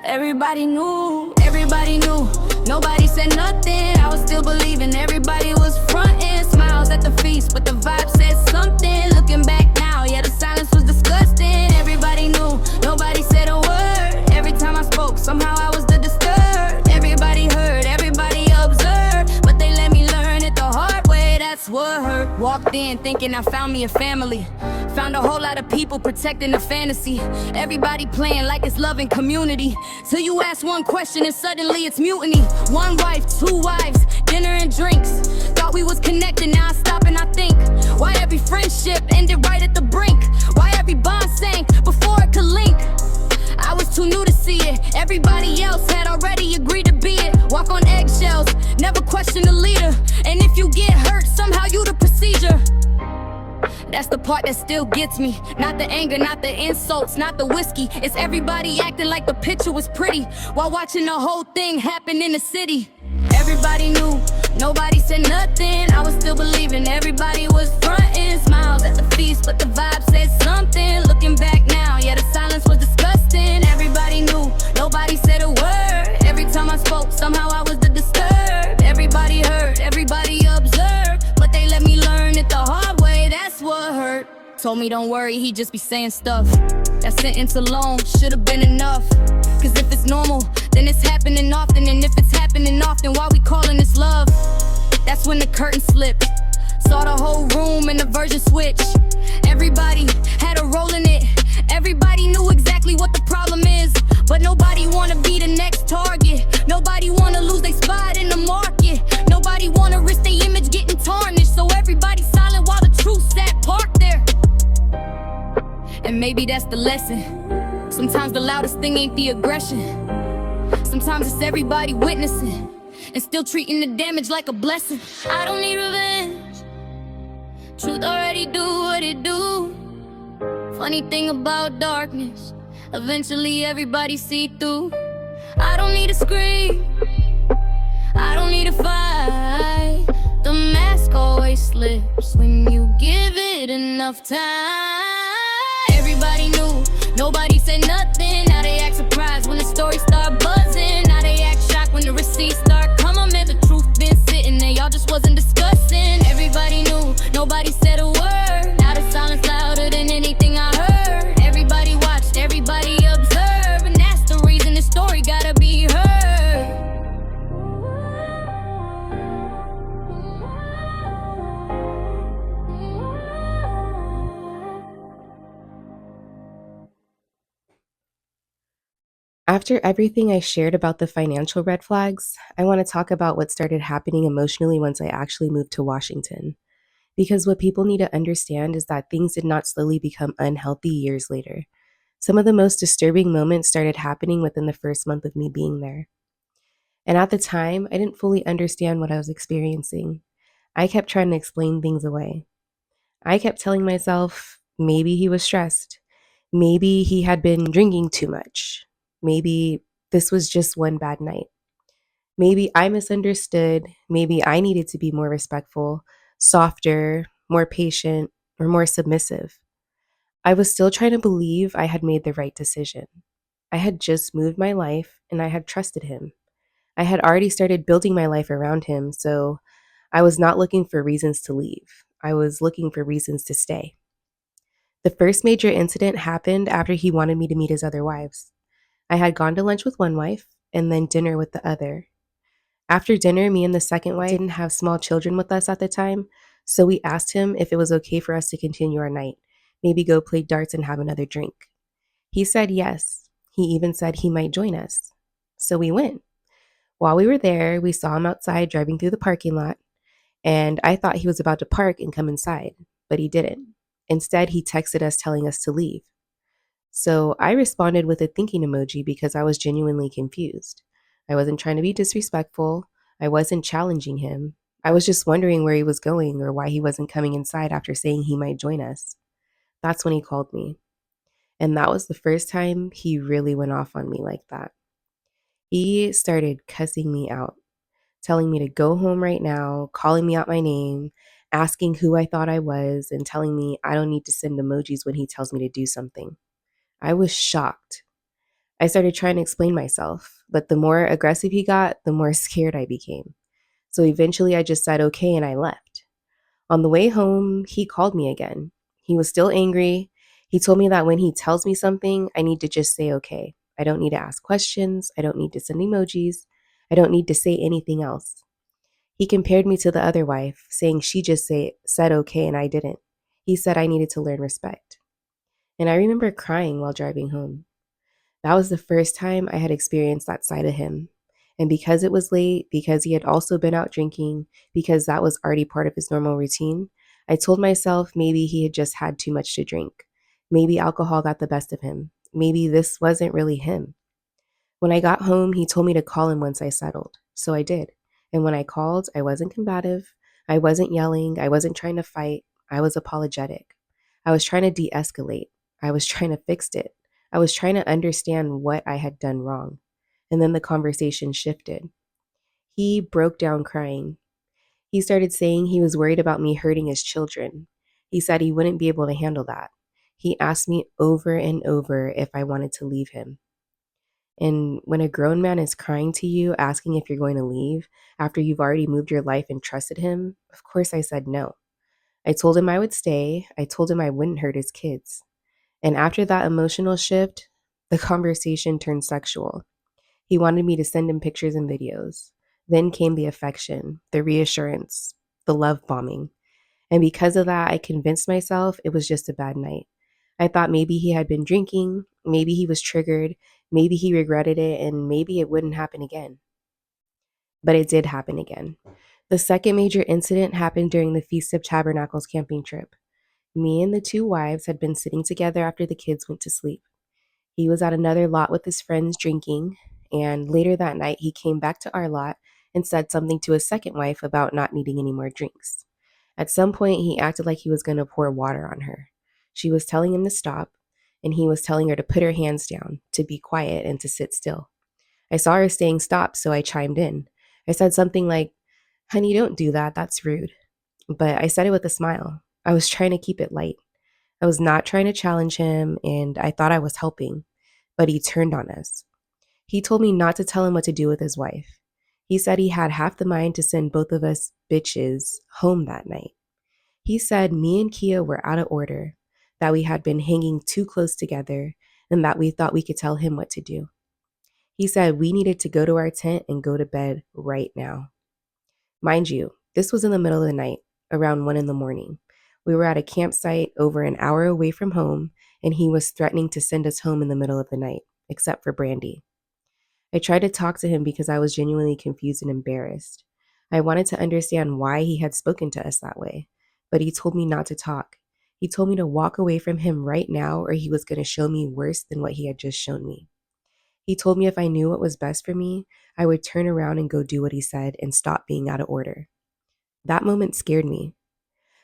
Everybody knew, nobody said nothing. I was still believing, everybody was fronting. Smiles at the feast, but the vibe said something. Looking back now, yeah, the silence was disgusting. Everybody knew, nobody said a word. Every time I spoke, somehow I was the disturbed. Everybody heard, everybody observed, but they let me learn it the hard way, that's what hurt. Walked in thinking I found me a family. Found a whole lot of people protecting the fantasy. Everybody playing like it's love and community. Till you ask one question and suddenly it's mutiny. One wife, two wives, dinner and drinks. Thought we was connected, now I stop and I think. Why every friendship ended right at the brink? Why every bond sank before it could link? I was too new to see it. Everybody else had already agreed to be it. Walk on eggshells, never question the leader. And if you get hurt, somehow you the procedure. That's the part that still gets me. Not the anger, not the insults, not the whiskey. It's everybody acting like the picture was pretty while watching the whole thing happen in the city. Everybody knew, nobody said nothing. I was still believing, everybody was fronting. Smiles at the feast, but the vibe said something. Looking back now, yeah, the silence was disgusting. Everybody knew, nobody said a word. Every time I spoke, somehow I was the disturbed. Everybody heard, everybody observed, but they let me learn it the hard way, that's what hurt. Told me don't worry, he just be saying stuff. That sentence alone should've been enough. Cause if it's normal, then it's happening often. And if it's happening often, why we calling this love? That's when the curtain slipped. Saw the whole room and the version switch. Everybody had a role in it. Everybody knew exactly what the problem is. But nobody wanna be the next target. Nobody wanna lose their spot in the market. Nobody wanna risk their image getting tarnished. So everybody silent while the truth sat parked there. And maybe that's the lesson. Sometimes the loudest thing ain't the aggression. Sometimes it's everybody witnessing and still treating the damage like a blessing. I don't need revenge. Truth already do what it do. Funny thing about darkness, eventually everybody see through. I don't need to scream, I don't need to fight. The mask always slips when you give it enough time. Everybody knew, nobody said nothing. Now they act surprised when the story start buzzing. Now they act shocked when the receipts start coming. Man, the truth been sitting there, y'all just wasn't discussing. Everybody knew, nobody said a word. Now the silence louder than anything I heard. Everybody watched, everybody observed, and that's the reason the story gotta be heard. After everything I shared about the financial red flags, I want to talk about what started happening emotionally once I actually moved to Washington. Because what people need to understand is that things did not slowly become unhealthy years later. Some of the most disturbing moments started happening within the first month of me being there. And at the time, I didn't fully understand what I was experiencing. I kept trying to explain things away. I kept telling myself, maybe he was stressed. Maybe he had been drinking too much. Maybe this was just one bad night. Maybe I misunderstood. Maybe I needed to be more respectful, softer, more patient, or more submissive. I was still trying to believe I had made the right decision. I had just moved my life and I had trusted him. I had already started building my life around him, so I was not looking for reasons to leave. I was looking for reasons to stay. The first major incident happened after he wanted me to meet his other wives. I had gone to lunch with one wife and then dinner with the other. After dinner, me and the second wife didn't have small children with us at the time, so we asked him if it was okay for us to continue our night, maybe go play darts and have another drink. He said yes. He even said he might join us. So we went. While we were there, we saw him outside driving through the parking lot, and I thought he was about to park and come inside, but he didn't. Instead, he texted us telling us to leave. So I responded with a thinking emoji because I was genuinely confused. I wasn't trying to be disrespectful. I wasn't challenging him. I was just wondering where he was going or why he wasn't coming inside after saying he might join us. That's when he called me. And that was the first time he really went off on me like that. He started cussing me out, telling me to go home right now, calling me out my name, asking who I thought I was, and telling me I don't need to send emojis when he tells me to do something. I was shocked. I started trying to explain myself, but the more aggressive he got, the more scared I became. So eventually I just said okay and I left. On the way home, he called me again. He was still angry. He told me that when he tells me something, I need to just say okay. I don't need to ask questions. I don't need to send emojis. I don't need to say anything else. He compared me to the other wife, saying she just said okay and I didn't. He said I needed to learn respect. And I remember crying while driving home. That was the first time I had experienced that side of him. And because it was late, because he had also been out drinking, because that was already part of his normal routine, I told myself maybe he had just had too much to drink. Maybe alcohol got the best of him. Maybe this wasn't really him. When I got home, he told me to call him once I settled. So I did. And when I called, I wasn't combative. I wasn't yelling. I wasn't trying to fight. I was apologetic. I was trying to de escalate. I was trying to fix it. I was trying to understand what I had done wrong. And then the conversation shifted. He broke down crying. He started saying he was worried about me hurting his children. He said he wouldn't be able to handle that. He asked me over and over if I wanted to leave him. And when a grown man is crying to you, asking if you're going to leave after you've already moved your life and trusted him, of course I said no. I told him I would stay. I told him I wouldn't hurt his kids. And after that emotional shift, the conversation turned sexual. He wanted me to send him pictures and videos. Then came the affection, the reassurance, the love bombing. And because of that, I convinced myself it was just a bad night. I thought maybe he had been drinking, maybe he was triggered, maybe he regretted it, and maybe it wouldn't happen again. But it did happen again. The second major incident happened during the Feast of Tabernacles camping trip. Me and the two wives had been sitting together after the kids went to sleep. He was at another lot with his friends drinking, and later that night he came back to our lot and said something to his second wife about not needing any more drinks. At some point, he acted like he was going to pour water on her. She was telling him to stop, and he was telling her to put her hands down, to be quiet, and to sit still. I saw her saying stop, so I chimed in. I said something like, "Honey, don't do that. That's rude." But I said it with a smile. I was trying to keep it light. I was not trying to challenge him, and I thought I was helping. But he turned on us. He told me not to tell him what to do with his wife. He said he had half the mind to send both of us bitches home that night. He said me and Kia were out of order, that we had been hanging too close together, and that we thought we could tell him what to do. He said we needed to go to our tent and go to bed right now. Mind you, this was in the middle of the night, around 1 in the morning. We were at a campsite over an hour away from home, and he was threatening to send us home in the middle of the night, except for Brandy. I tried to talk to him because I was genuinely confused and embarrassed. I wanted to understand why he had spoken to us that way, but he told me not to talk. He told me to walk away from him right now or he was going to show me worse than what he had just shown me. He told me if I knew what was best for me, I would turn around and go do what he said and stop being out of order. That moment scared me.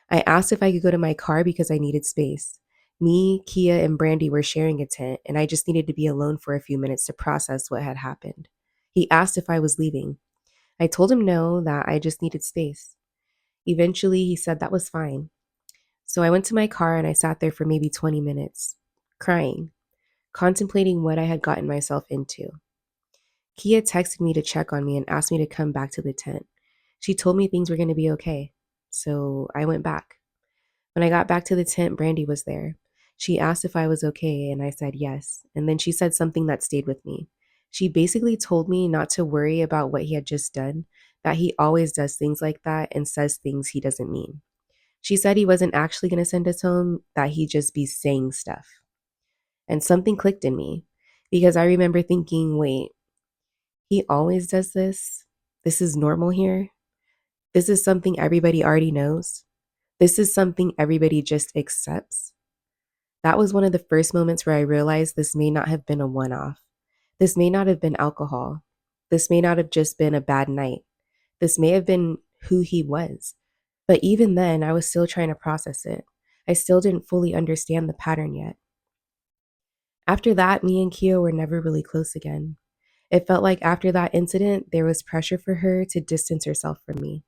I asked if I could go to my car because I needed space. Me, Kia, and Brandy were sharing a tent, and I just needed to be alone for a few minutes to process what had happened. He asked if I was leaving. I told him no, that I just needed space. Eventually, he said that was fine. So I went to my car and I sat there for maybe 20 minutes, crying, contemplating what I had gotten myself into. Kia texted me to check on me and asked me to come back to the tent. She told me things were going to be okay. So I went back. When I got back to the tent, Brandy was there. She asked if I was okay, and I said yes. And then she said something that stayed with me. She basically told me not to worry about what he had just done, that he always does things like that and says things he doesn't mean. She said he wasn't actually going to send us home, that he'd just be saying stuff. And something clicked in me because I remember thinking, wait, he always does this? This is normal here? This is something everybody already knows? This is something everybody just accepts? That was one of the first moments where I realized this may not have been a one off. This may not have been alcohol. This may not have just been a bad night. This may have been who he was. But even then, I was still trying to process it. I still didn't fully understand the pattern yet. After that, me and Keo were never really close again. It felt like after that incident, there was pressure for her to distance herself from me.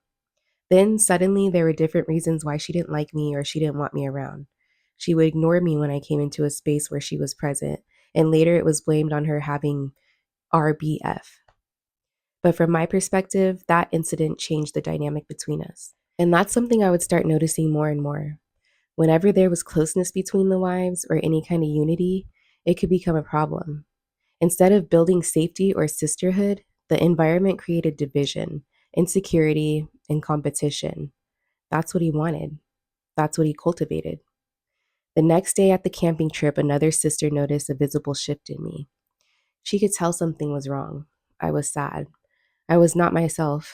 Then suddenly there were different reasons why she didn't like me or she didn't want me around. She would ignore me when I came into a space where she was present, and later it was blamed on her having RBF. But from my perspective, that incident changed the dynamic between us. And that's something I would start noticing more and more. Whenever there was closeness between the wives or any kind of unity, it could become a problem. Instead of building safety or sisterhood, the environment created division, insecurity, and competition. That's what he wanted. That's what he cultivated. The next day at the camping trip, another sister noticed a visible shift in me. She could tell something was wrong. I was sad. I was not myself.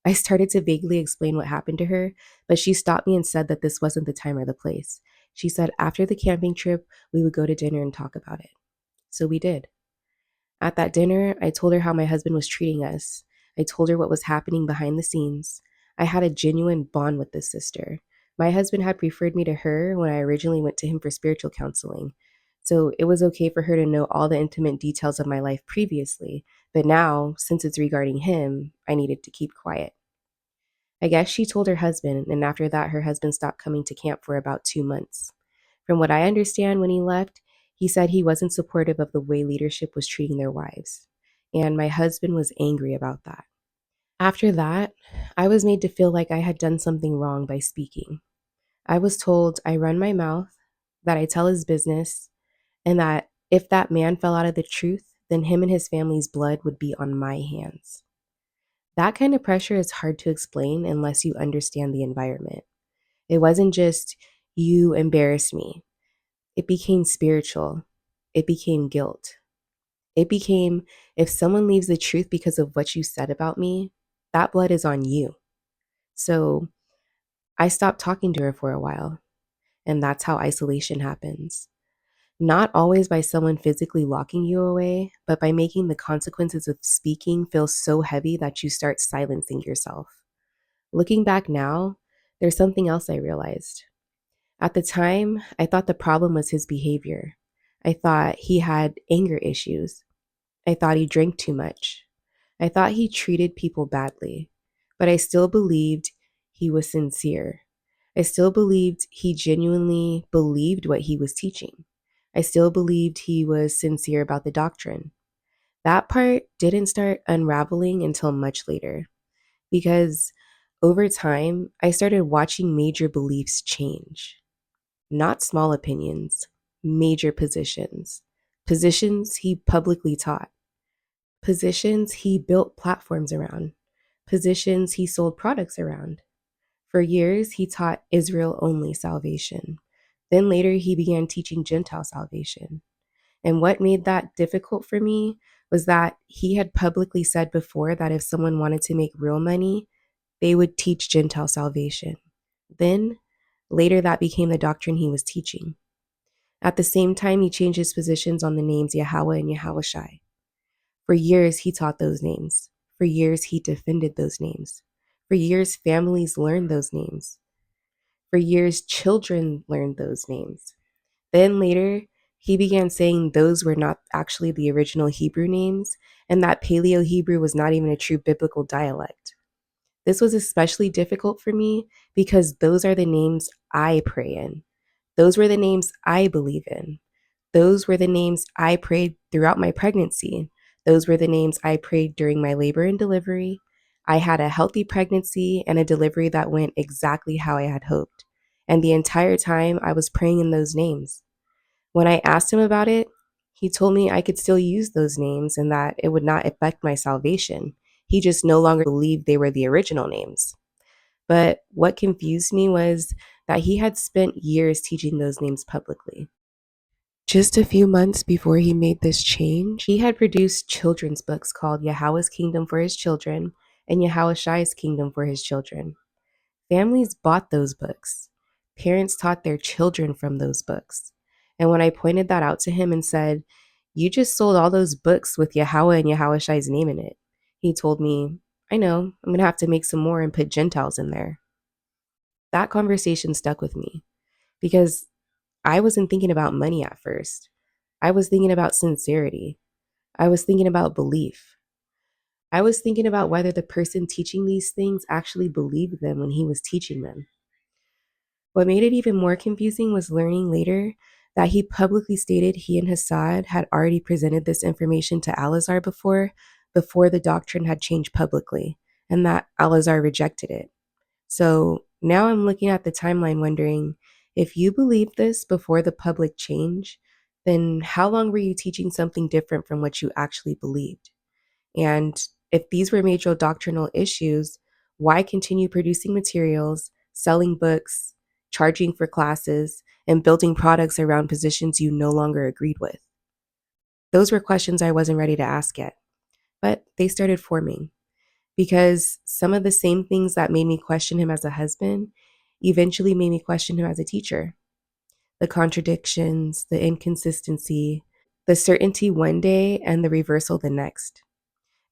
I started to vaguely explain what happened to her, but she stopped me and said that this wasn't the time or the place. She said after the camping trip, we would go to dinner and talk about it. So we did. At that dinner, I told her how my husband was treating us. I told her what was happening behind the scenes. I had a genuine bond with this sister. My husband had referred me to her when I originally went to him for spiritual counseling. So it was okay for her to know all the intimate details of my life previously. But now, since it's regarding him, I needed to keep quiet. I guess she told her husband, and after that, her husband stopped coming to camp for about 2 months. From what I understand, when he left, he said he wasn't supportive of the way leadership was treating their wives. And my husband was angry about that. After that, I was made to feel like I had done something wrong by speaking. I was told I run my mouth, that I tell his business, and that if that man fell out of the truth, then him and his family's blood would be on my hands. That kind of pressure is hard to explain unless you understand the environment. It wasn't just, you embarrassed me. It became spiritual. It became guilt. It became, if someone leaves the truth because of what you said about me, that blood is on you. So I stopped talking to her for a while. And that's how isolation happens. Not always by someone physically locking you away, but by making the consequences of speaking feel so heavy that you start silencing yourself. Looking back now, there's something else I realized. At the time, I thought the problem was his behavior. I thought he had anger issues. I thought he drank too much. I thought he treated people badly. But I still believed he was sincere. I still believed he genuinely believed what he was teaching. I still believed he was sincere about the doctrine. That part didn't start unraveling until much later, because over time, I started watching major beliefs change. Not small opinions, major positions. Positions he publicly taught. Positions he built platforms around. Positions he sold products around. For years, he taught Israel only salvation. Then later, he began teaching Gentile salvation. And what made that difficult for me was that he had publicly said before that if someone wanted to make real money, they would teach Gentile salvation. Then, later, that became the doctrine he was teaching. At the same time, he changed his positions on the names Yahweh and Yahushai. For years, he taught those names. For years, he defended those names. For years, families learned those names. For years, children learned those names. Then later, he began saying those were not actually the original Hebrew names, and that Paleo Hebrew was not even a true biblical dialect. This was especially difficult for me because those are the names I pray in. Those were the names I believe in. Those were the names I prayed throughout my pregnancy. Those were the names I prayed during my labor and delivery. I had a healthy pregnancy and a delivery that went exactly how I had hoped. And the entire time I was praying in those names. When I asked him about it, he told me I could still use those names and that it would not affect my salvation. He just no longer believed they were the original names. But what confused me was that he had spent years teaching those names publicly. Just a few months before he made this change, he had produced children's books called Yahweh's Kingdom for His Children and Yahushai's Kingdom for His Children. Families bought those books. Parents taught their children from those books. And when I pointed that out to him and said, "You just sold all those books with Yahweh and Yahushai's name in it," he told me, "I know, I'm going to have to make some more and put Gentiles in there." That conversation stuck with me because I wasn't thinking about money at first. I was thinking about sincerity. I was thinking about belief. I was thinking about whether the person teaching these things actually believed them when he was teaching them. What made it even more confusing was learning later that he publicly stated he and Hassad had already presented this information to Alazar before the doctrine had changed publicly, and that Alazar rejected it. So now I'm looking at the timeline wondering, if you believed this before the public change, then how long were you teaching something different from what you actually believed? And if these were major doctrinal issues, why continue producing materials, selling books, charging for classes, and building products around positions you no longer agreed with? Those were questions I wasn't ready to ask yet, but they started forming, because some of the same things that made me question him as a husband eventually made me question him as a teacher. The contradictions, the inconsistency, the certainty one day and the reversal the next.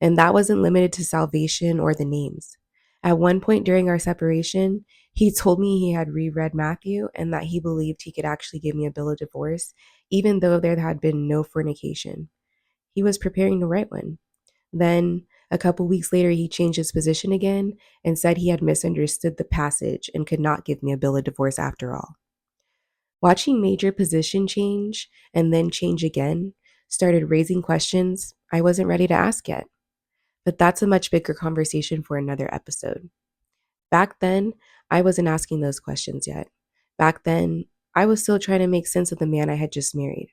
And that wasn't limited to salvation or the names. At one point during our separation, he told me he had reread Matthew and that he believed he could actually give me a bill of divorce, even though there had been no fornication. He was preparing to write one. Then, a couple weeks later, he changed his position again and said he had misunderstood the passage and could not give me a bill of divorce after all. Watching major position change and then change again started raising questions I wasn't ready to ask yet. But that's a much bigger conversation for another episode. Back then, I wasn't asking those questions yet. Back then, I was still trying to make sense of the man I had just married.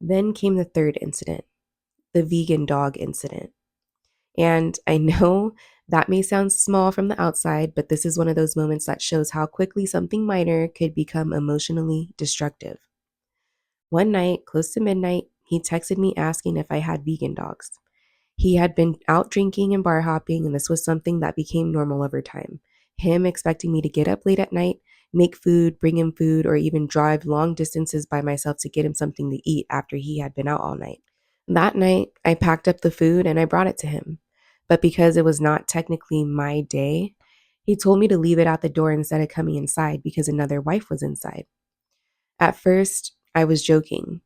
Then came the third incident, the vegan dog incident. And I know that may sound small from the outside, but this is one of those moments that shows how quickly something minor could become emotionally destructive. One night, close to midnight, he texted me asking if I had vegan dogs. He had been out drinking and bar hopping, and this was something that became normal over time. Him expecting me to get up late at night, make food, bring him food, or even drive long distances by myself to get him something to eat after he had been out all night. That night, I packed up the food and I brought it to him. But because it was not technically my day, he told me to leave it at the door instead of coming inside because another wife was inside. At first, I was joking.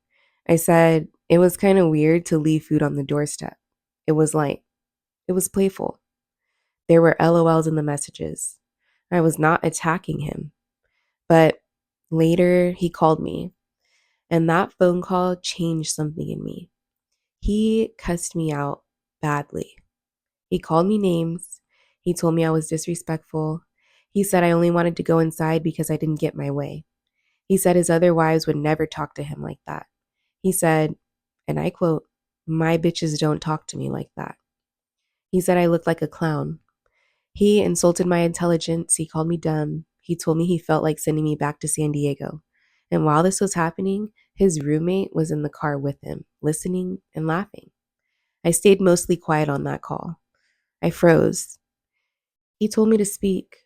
I said it was kind of weird to leave food on the doorstep. It was light. It was playful. There were LOLs in the messages. I was not attacking him. But later, he called me, and that phone call changed something in me. He cussed me out badly. He called me names. He told me I was disrespectful. He said I only wanted to go inside because I didn't get my way. He said his other wives would never talk to him like that. He said, and I quote, "My bitches don't talk to me like that." He said I looked like a clown. He insulted my intelligence. He called me dumb. He told me he felt like sending me back to San Diego. And while this was happening, his roommate was in the car with him, listening and laughing. I stayed mostly quiet on that call. I froze. He told me to speak.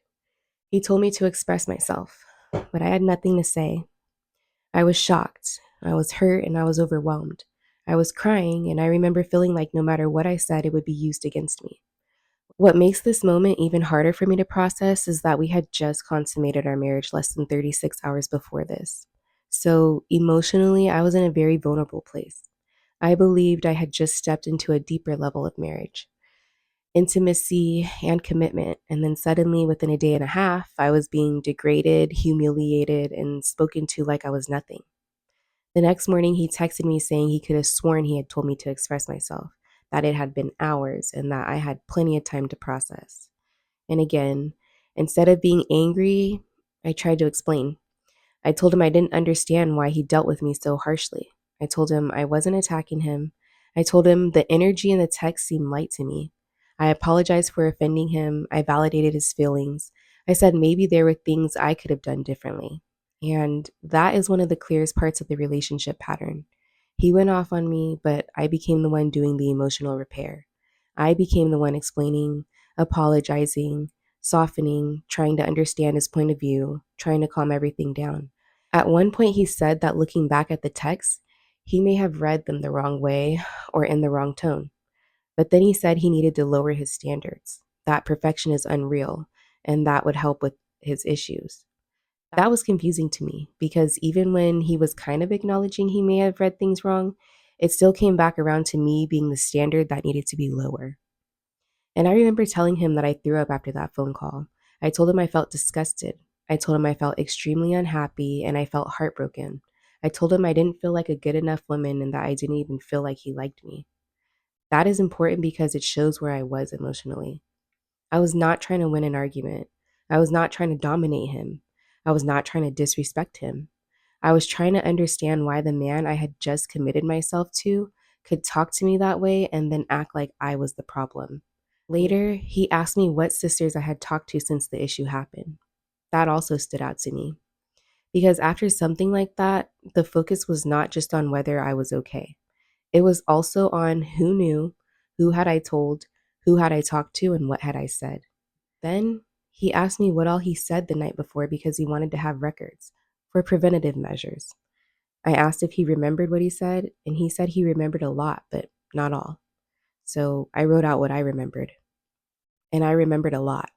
He told me to express myself, but I had nothing to say. I was shocked. I was hurt and I was overwhelmed. I was crying, and I remember feeling like no matter what I said, it would be used against me. What makes this moment even harder for me to process is that we had just consummated our marriage less than 36 hours before this. So emotionally, I was in a very vulnerable place. I believed I had just stepped into a deeper level of marriage, intimacy, and commitment. And then suddenly, within a day and a half, I was being degraded, humiliated, and spoken to like I was nothing. The next morning, he texted me saying he could have sworn he had told me to express myself, that it had been hours, and that I had plenty of time to process. And again, instead of being angry, I tried to explain. I told him I didn't understand why he dealt with me so harshly. I told him I wasn't attacking him. I told him the energy in the text seemed light to me. I apologized for offending him. I validated his feelings. I said maybe there were things I could have done differently. And that is one of the clearest parts of the relationship pattern. He went off on me, but I became the one doing the emotional repair. I became the one explaining, apologizing, softening, trying to understand his point of view, trying to calm everything down. At one point, he said that looking back at the texts, he may have read them the wrong way or in the wrong tone. But then he said he needed to lower his standards, that perfection is unreal, and that would help with his issues. That was confusing to me because even when he was kind of acknowledging he may have read things wrong, it still came back around to me being the standard that needed to be lower. And I remember telling him that I threw up after that phone call. I told him I felt disgusted. I told him I felt extremely unhappy and I felt heartbroken. I told him I didn't feel like a good enough woman and that I didn't even feel like he liked me. That is important because it shows where I was emotionally. I was not trying to win an argument. I was not trying to dominate him. I was not trying to disrespect him. I was trying to understand why the man I had just committed myself to could talk to me that way and then act like I was the problem. Later, he asked me what sisters I had talked to since the issue happened. That also stood out to me. Because after something like that, the focus was not just on whether I was okay. It was also on who knew, who had I told, who had I talked to, and what had I said. Then he asked me what all he said the night before because he wanted to have records for preventative measures. I asked if he remembered what he said, and he said he remembered a lot, but not all. So I wrote out what I remembered, and I remembered a lot.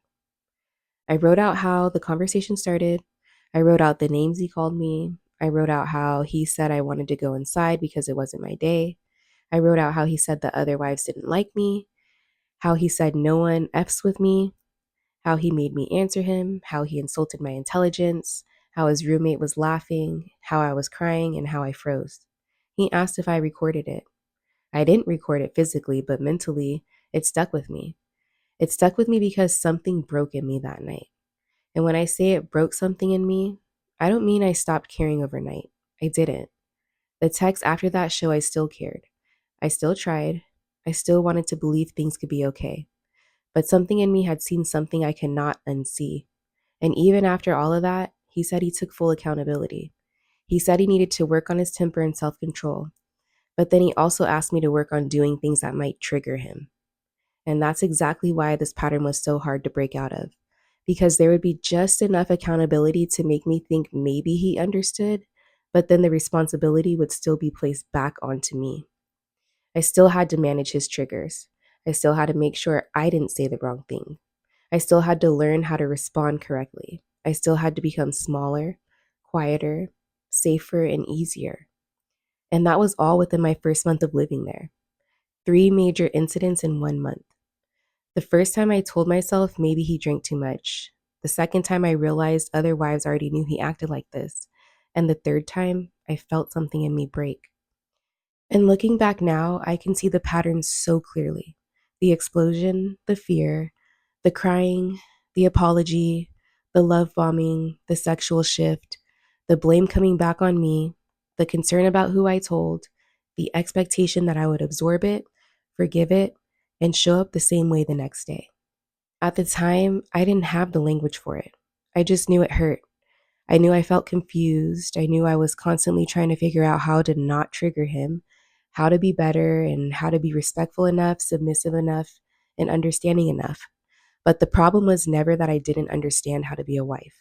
I wrote out how the conversation started. I wrote out the names he called me. I wrote out how he said I wanted to go inside because it wasn't my day. I wrote out how he said the other wives didn't like me, how he said no one F's with me, how he made me answer him, how he insulted my intelligence, how his roommate was laughing, how I was crying, and how I froze. He asked if I recorded it. I didn't record it physically, but mentally, it stuck with me. It stuck with me because something broke in me that night. And when I say it broke something in me, I don't mean I stopped caring overnight. I didn't. The texts after that show I still cared. I still tried. I still wanted to believe things could be okay. But something in me had seen something I cannot unsee. And even after all of that, he said he took full accountability. He said he needed to work on his temper and self control. But then he also asked me to work on doing things that might trigger him. And that's exactly why this pattern was so hard to break out of. Because there would be just enough accountability to make me think maybe he understood, but then the responsibility would still be placed back onto me. I still had to manage his triggers. I still had to make sure I didn't say the wrong thing. I still had to learn how to respond correctly. I still had to become smaller, quieter, safer, and easier. And that was all within my first month of living there. 3 major incidents in 1 month. The first time I told myself maybe he drank too much. The second time I realized other wives already knew he acted like this. And the third time, I felt something in me break. And looking back now, I can see the patterns so clearly. The explosion, the fear, the crying, the apology, the love bombing, the sexual shift, the blame coming back on me, the concern about who I told, the expectation that I would absorb it, forgive it, and show up the same way the next day. At the time, I didn't have the language for it. I just knew it hurt. I knew I felt confused. I knew I was constantly trying to figure out how to not trigger him, how to be better, and how to be respectful enough, submissive enough, and understanding enough. But the problem was never that I didn't understand how to be a wife.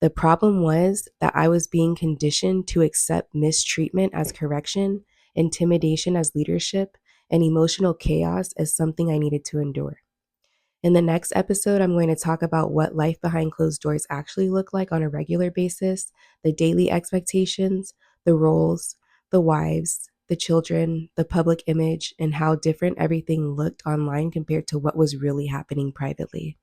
The problem was that I was being conditioned to accept mistreatment as correction, intimidation as leadership, and emotional chaos as something I needed to endure. In the next episode, I'm going to talk about what life behind closed doors actually look like on a regular basis, the daily expectations, the roles, the wives, the children, the public image, and how different everything looked online compared to what was really happening privately.